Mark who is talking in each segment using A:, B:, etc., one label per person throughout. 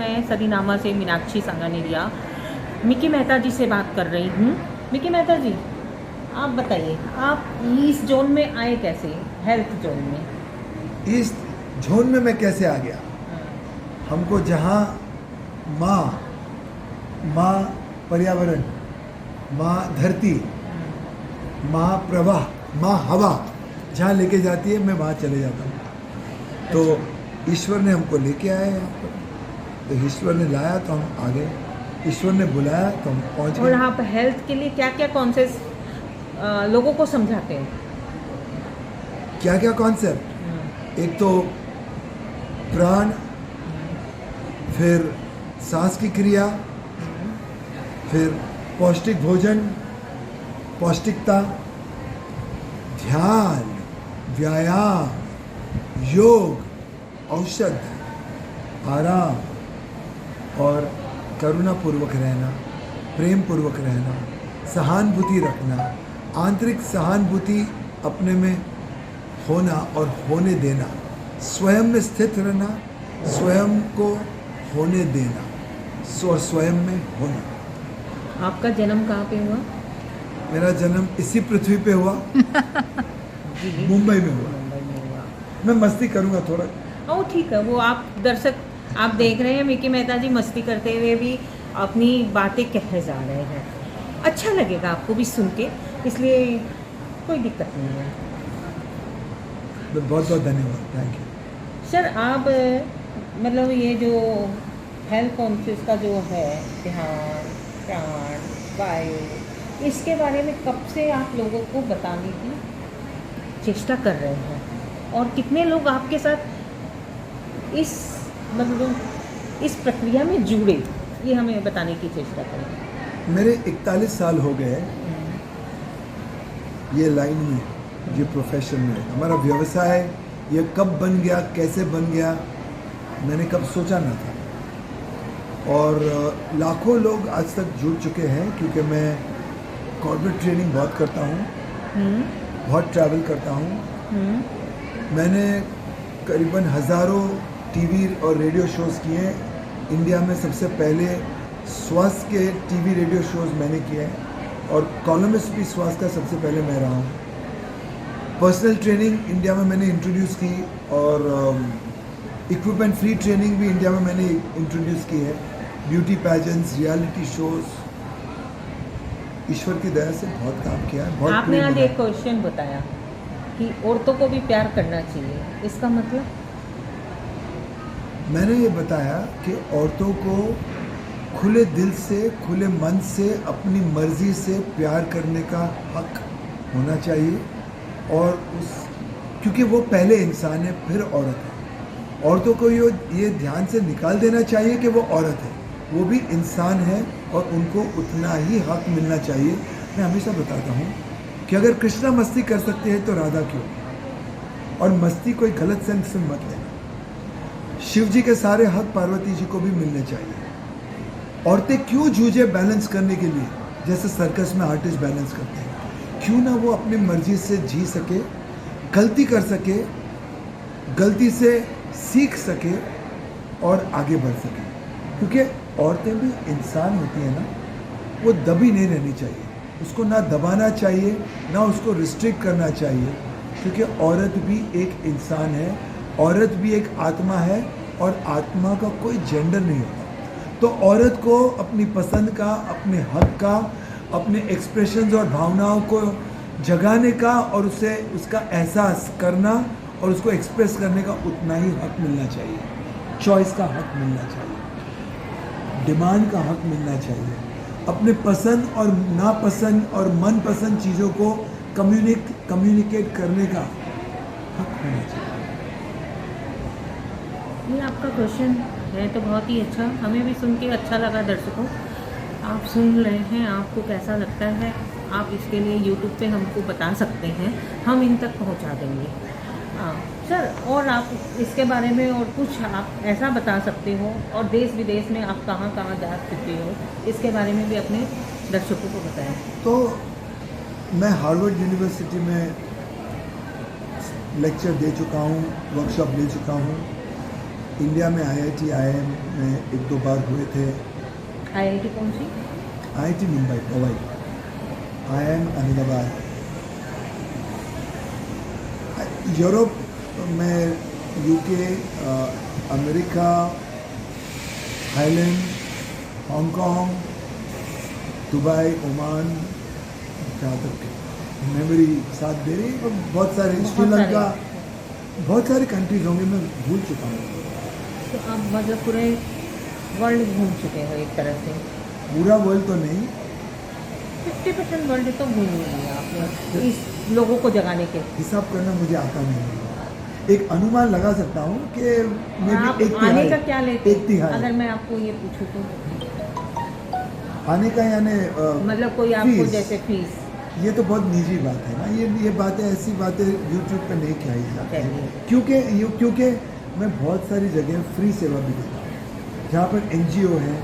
A: मैं सरीनामा से मीनाक्षी सांगानेरिया मिकी मेहता जी से बात कर रही हूँ। मिकी मेहता जी, आप बताइए, आप इस जोन में आए कैसे, हेल्थ जोन में?
B: इस जोन में मैं कैसे आ गया? हमको जहाँ माँ पर्यावरण, माँ धरती, माँ प्रवाह, माँ हवा जहाँ लेके जाती है, मैं वहाँ चले जाता हूँ। तो ईश्वर ने हमको लेके आया यहाँ पर, तो ईश्वर ने लाया तो हम आ गए, ईश्वर ने बुलाया तो हम पहुँच
A: और
B: गए।
A: आप हेल्थ के लिए क्या क्या कॉन्सेप्ट लोगों को समझाते हैं?
B: क्या क्या कॉन्सेप्ट? एक तो प्राण, फिर सांस की क्रिया, फिर पौष्टिक भोजन, पौष्टिकता, ध्यान, व्यायाम, योग, औषध, आराम और करुणापूर्वक रहना, प्रेम पूर्वक रहना, सहानुभूति रखना, आंतरिक सहानुभूति अपने में होना और होने देना, स्वयं में स्थित रहना, स्वयं को होने देना, स्वयं में होना।
A: आपका जन्म कहाँ पे हुआ?
B: मेरा जन्म इसी पृथ्वी पे हुआ, मुंबई में हुआ।
A: मुंबई में हुआ।
B: मैं मस्ती करूँगा थोड़ा।
A: ओ ठीक है, वो आप दर्शक आप देख रहे हैं, मिकी मेहता जी मस्ती करते हुए भी अपनी बातें कहे जा रहे हैं। अच्छा लगेगा आपको भी सुन के, इसलिए कोई दिक्कत नहीं है।
B: बहुत बहुत धन्यवाद, थैंक यू।
A: सर, आप मतलब ये जो हेल्थ कॉन्शियस का जो है, ध्यान, प्राण, वायु, इसके बारे में कब से आप लोगों को बताने की चेष्टा कर रहे हैं, और कितने लोग आपके साथ इस मतलब इस प्रक्रिया में जुड़े, ये हमें बताने की चेष्टा करें।
B: मेरे 41 साल हो गए ये लाइन में, ये प्रोफेशन में। हमारा व्यवसाय ये कब बन गया, कैसे बन गया, मैंने कब सोचा ना था। और लाखों लोग आज तक जुड़ चुके हैं, क्योंकि मैं कॉर्पोरेट ट्रेनिंग बहुत करता हूँ, बहुत ट्रैवल करता हूँ। मैंने करीबन हज़ारों टीवी और रेडियो शोज़ किए। इंडिया में सबसे पहले स्वास्थ्य के टीवी रेडियो शोज़ मैंने किए हैं, और कॉलमिस्ट भी स्वास्थ्य का सबसे पहले मैं रहा हूँ। पर्सनल ट्रेनिंग इंडिया में मैंने इंट्रोड्यूस की, और इक्विपमेंट फ्री ट्रेनिंग भी इंडिया में मैंने इंट्रोड्यूस की है। ब्यूटी पैजेंट्स, रियलिटी शोज़, ईश्वर की दया से बहुत काम किया है। बहुत
A: आपने आज एक क्वेश्चन बताया कि औरतों को भी प्यार करना चाहिए, इसका मतलब?
B: मैंने ये बताया कि औरतों को खुले दिल से, खुले मन से, अपनी मर्जी से प्यार करने का हक होना चाहिए, और क्योंकि वो पहले इंसान है, फिर औरत है। औरतों को ये ध्यान से निकाल देना चाहिए कि वो औरत है, वो भी इंसान है, और उनको उतना ही हक मिलना चाहिए। मैं हमेशा बताता हूँ कि अगर कृष्णा मस्ती कर सकते हैं तो राधा क्यों? और मस्ती कोई गलत सेंस में मत लेना। शिव जी के सारे हक पार्वती जी को भी मिलने चाहिए। औरतें क्यों जूझे बैलेंस करने के लिए, जैसे सर्कस में आर्टिस्ट बैलेंस करते हैं? क्यों ना वो अपनी मर्जी से जी सके, गलती कर सके, गलती से सीख सके और आगे बढ़ सके। क्योंकि औरतें भी इंसान होती हैं ना, वो दबी नहीं रहनी चाहिए, उसको ना दबाना चाहिए, ना उसको रिस्ट्रिक्ट करना चाहिए, क्योंकि औरत भी एक इंसान है, औरत भी एक आत्मा है, और आत्मा का कोई जेंडर नहीं होता। तो औरत को अपनी पसंद का, अपने हक का, अपने एक्सप्रेशंस और भावनाओं को जगाने का, और उसे उसका एहसास करना और उसको एक्सप्रेस करने का उतना ही हक मिलना चाहिए। चॉइस का हक मिलना चाहिए, डिमांड का हक मिलना चाहिए, अपने पसंद और नापसंद और मनपसंद चीज़ों को कम्युनिकेट करने का हक होना चाहिए।
A: ये आपका क्वेश्चन है तो बहुत ही अच्छा, हमें भी सुन के अच्छा लगा। दर्शकों, आप सुन रहे हैं, आपको कैसा लगता है, आप इसके लिए YouTube पे हमको बता सकते हैं, हम इन तक पहुंचा देंगे। सर, और आप इसके बारे में और कुछ आप ऐसा बता सकते हो, और देश विदेश में आप कहाँ कहाँ जा चुके हो, इसके बारे में भी अपने दर्शकों को बताएं।
B: तो मैं हार्वर्ड यूनिवर्सिटी में लेक्चर दे चुका हूँ, वर्कशॉप ले चुका हूँ, इंडिया में IIT IIM में एक दो बार हुए थे।
A: IIT कौन सी?
B: IIT Mumbai, Powai, IIM Ahmedabad. Europe में UK, America, Thailand, Hong Kong, Dubai, Oman, जहाँ तक मेमोरी साथ दे रही, और बहुत सारे, श्रीलंका, बहुत सारी कंट्रीज होंगे, मैं भूल चुका हूँ।
A: तो आप मतलब पूरे वर्ल्ड घूम चुके हो एक तरह से।
B: पूरा वर्ल्ड तो नहीं,
A: 50% वर्ल्ड तो घूम लिया आपने इस लोगों को जगाने के।
B: हिसाब करना मुझे आता नहीं। एक अनुमान लगा सकता हूँ कि
A: आप
B: एक
A: आने
B: तिहाई,
A: का क्या लेते
B: एक तिहाई
A: अगर मैं आपको ये पूछूं तो?
B: आने का यानी
A: मतलब कोई आपको
B: फीस।
A: जैसे फीस।
B: ये तो बहुत निजी बात है ना, ये बातें, ऐसी बातें यूट्यूब पे नहीं कही जाती
A: चलिए।
B: हैं, क्योंकि मैं बहुत सारी जगह फ्री सेवा भी देता हूँ, जहाँ पर NGO है,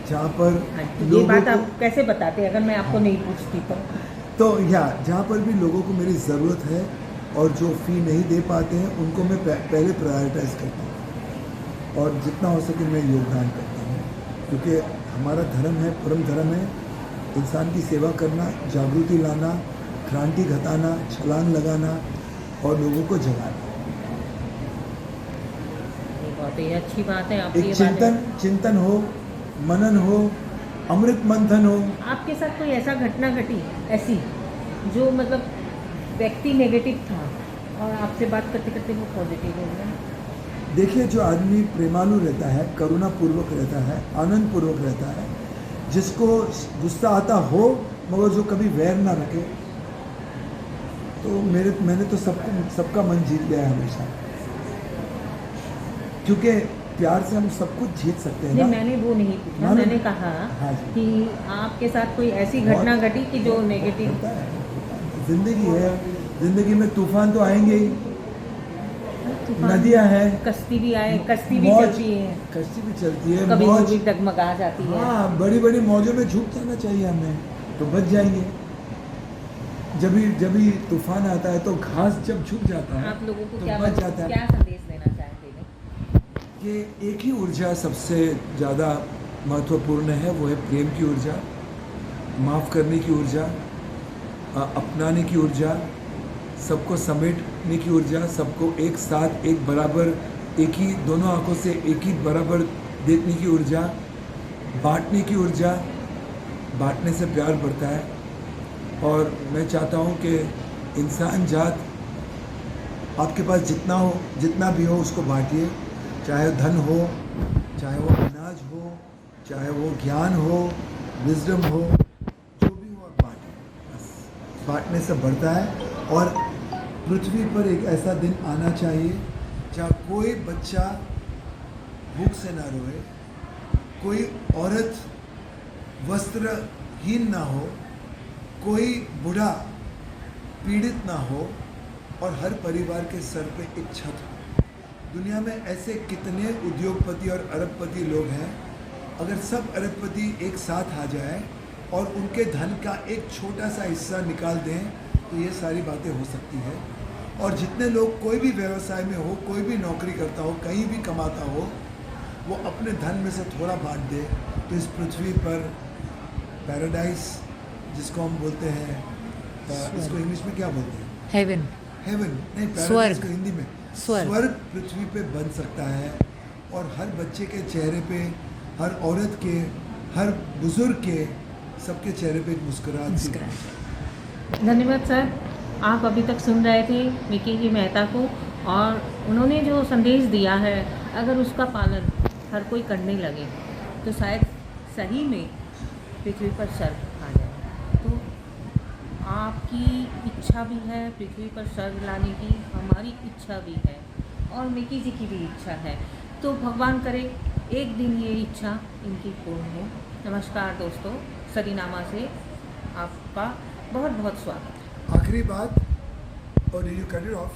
B: जहाँ पर
A: ये
B: लोगों
A: बात
B: को,
A: आप कैसे बताते अगर मैं आपको नहीं पूछती तो?
B: जहाँ पर भी लोगों को मेरी ज़रूरत है और जो फ़ी नहीं दे पाते हैं उनको मैं पहले प्रायोरिटाइज करता हूँ, और जितना हो सके मैं योगदान करता हूँ, क्योंकि हमारा धर्म है, परम धर्म है, इंसान की सेवा करना, जागृति लाना, क्रांति घटाना, छलांग लगाना और लोगों को जगाना।
A: ये बहुत ही अच्छी बात है आपकी।
B: एक चिंतन हो, मनन हो, अमृत मंथन हो।
A: आपके साथ कोई ऐसा घटना घटी ऐसी जो मतलब व्यक्ति नेगेटिव था और आपसे बात करते करते वो पॉजिटिव हो गया?
B: देखिए, जो आदमी प्रेमालु रहता है, करुणापूर्वक रहता है, आनंद पूर्वक रहता है, जिसको गुस्सा आता हो मगर जो कभी वैर ना रखे, तो मैंने तो सबका मन जीत लिया है हमेशा, क्योंकि प्यार से हम सब कुछ जीत सकते हैं
A: नहीं,
B: ना।
A: मैंने वो नहीं पूछा, मैंने कहा
B: हाँ जी।
A: कि आपके साथ कोई ऐसी घटना घटी कि जो नेगेटिव।
B: होता है, जिंदगी है, जिंदगी में तूफान तो आएंगे ही, नदियां हैं,
A: कश्ती भी आए, कश्ती भी
B: मौज,
A: चलती है,
B: कश्ती भी चलती है,
A: कभी वो
B: मौज,
A: भी डगमगा जाती है।
B: हाँ, बड़ी बड़ी मौजों में झुक जाना चाहिए हमें, तो बच जाएंगे। जब भी तूफान आता है तो घास जब झुक जाता है
A: आप लोगों को
B: तो
A: क्या
B: बच जाता है।
A: क्या संदेश देना चाहेंगे?
B: कि एक ही ऊर्जा सबसे ज़्यादा महत्वपूर्ण है, वो है प्रेम की ऊर्जा, माफ़ करने की ऊर्जा, अपनाने की ऊर्जा, सबको समेटने की ऊर्जा, सबको एक साथ, एक बराबर, एक ही, दोनों आंखों से एक ही बराबर देखने की ऊर्जा, बांटने की ऊर्जा। बांटने से प्यार बढ़ता है, और मैं चाहता हूँ कि इंसान जात, आपके पास जितना भी हो उसको बांटिए, चाहे धन हो, चाहे वो अनाज हो, चाहे वो ज्ञान हो, विजडम हो, जो भी हो आप बांटें। बस बांटने से बढ़ता है, और पृथ्वी पर एक ऐसा दिन आना चाहिए जहाँ कोई बच्चा भूख से ना रोए, कोई औरत वस्त्रहीन ना हो, कोई बूढ़ा पीड़ित ना हो, और हर परिवार के सर पे एक छत हो। दुनिया में ऐसे कितने उद्योगपति और अरबपति लोग हैं, अगर सब अरबपति एक साथ आ जाए और उनके धन का एक छोटा सा हिस्सा निकाल दें तो ये सारी बातें हो सकती है। और जितने लोग कोई भी व्यवसाय में हो, कोई भी नौकरी करता हो, कहीं भी कमाता हो, वो अपने धन में से थोड़ा बांट दे, तो इस पृथ्वी पर पैराडाइज, जिसको हम बोलते हैं, इसको इंग्लिश में क्या बोलते हैं?
C: हेवन।
B: हेवन नहीं, पैराडाइज
C: स्वर्ग।
B: को हिंदी में
C: स्वर्ग
B: पृथ्वी पे बन सकता है। और हर बच्चे के चेहरे पे, हर औरत के, हर बुजुर्ग के, सबके चेहरे पे एक मुस्कुराहट सी।
A: धन्यवाद सर, आप अभी तक सुन रहे थे विकी जी मेहता को, और उन्होंने जो संदेश दिया है अगर उसका पालन हर कोई करने लगे तो शायद सही में पृथ्वी पर स्वर्ग आ जाए। तो आपकी इच्छा भी है पृथ्वी पर स्वर्ग लाने की, हमारी इच्छा भी है, और विकी जी की भी इच्छा है। तो भगवान करे एक दिन ये इच्छा इनकी पूर्ण हो। नमस्कार दोस्तों, सरीनामा से आपका बहुत बहुत स्वागत।
B: आखिरी बात, और यू कट इट ऑफ,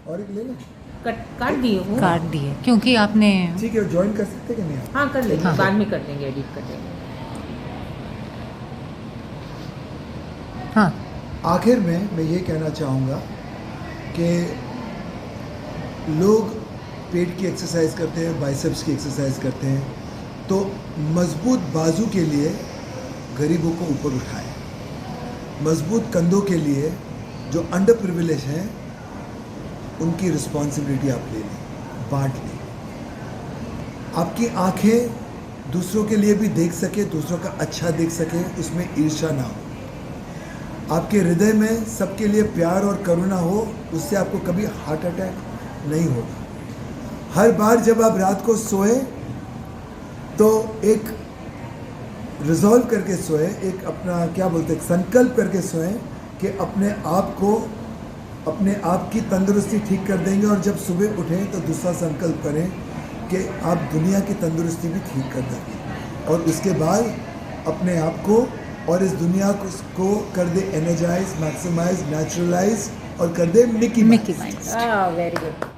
B: और एक ले लें,
A: काट दिए हो?
C: काट दिए क्योंकि आपने।
B: ठीक है, ज्वाइन कर सकते कि नहीं आप?
A: हाँ कर लेंगे,
C: हाँ।
A: बाद में कर देंगे, एडिट कर देंगे।
C: हाँ,
B: आखिर में मैं ये कहना चाहूँगा कि लोग पेट की एक्सरसाइज करते हैं, बाइसेप्स की एक्सरसाइज करते हैं, तो मजबूत बाजू के लिए गरीबों को ऊपर उठाएं, मजबूत कंधों के लिए जो अंडर प्रिविलेज हैं उनकी रिस्पॉन्सिबिलिटी आप ले लें, बांट लें। आपकी आंखें दूसरों के लिए भी देख सके, दूसरों का अच्छा देख सके, उसमें ईर्ष्या ना हो। आपके हृदय में सबके लिए प्यार और करुणा हो, उससे आपको कभी हार्ट अटैक नहीं होगा। हर बार जब आप रात को सोए तो एक रिजॉल्व करके सोए, एक अपना क्या बोलते हैं संकल्प करके सोए कि अपने आप को, अपने आप की तंदुरुस्ती ठीक कर देंगे, और जब सुबह उठें तो दूसरा संकल्प करें कि आप दुनिया की तंदुरुस्ती भी ठीक कर देंगे, और उसके बाद अपने आप को और इस दुनिया को कर दे एनर्जाइज, मैक्सिमाइज, नेचुरलाइज और कर दे Mickey
C: Mickey Mouse.
A: Very good.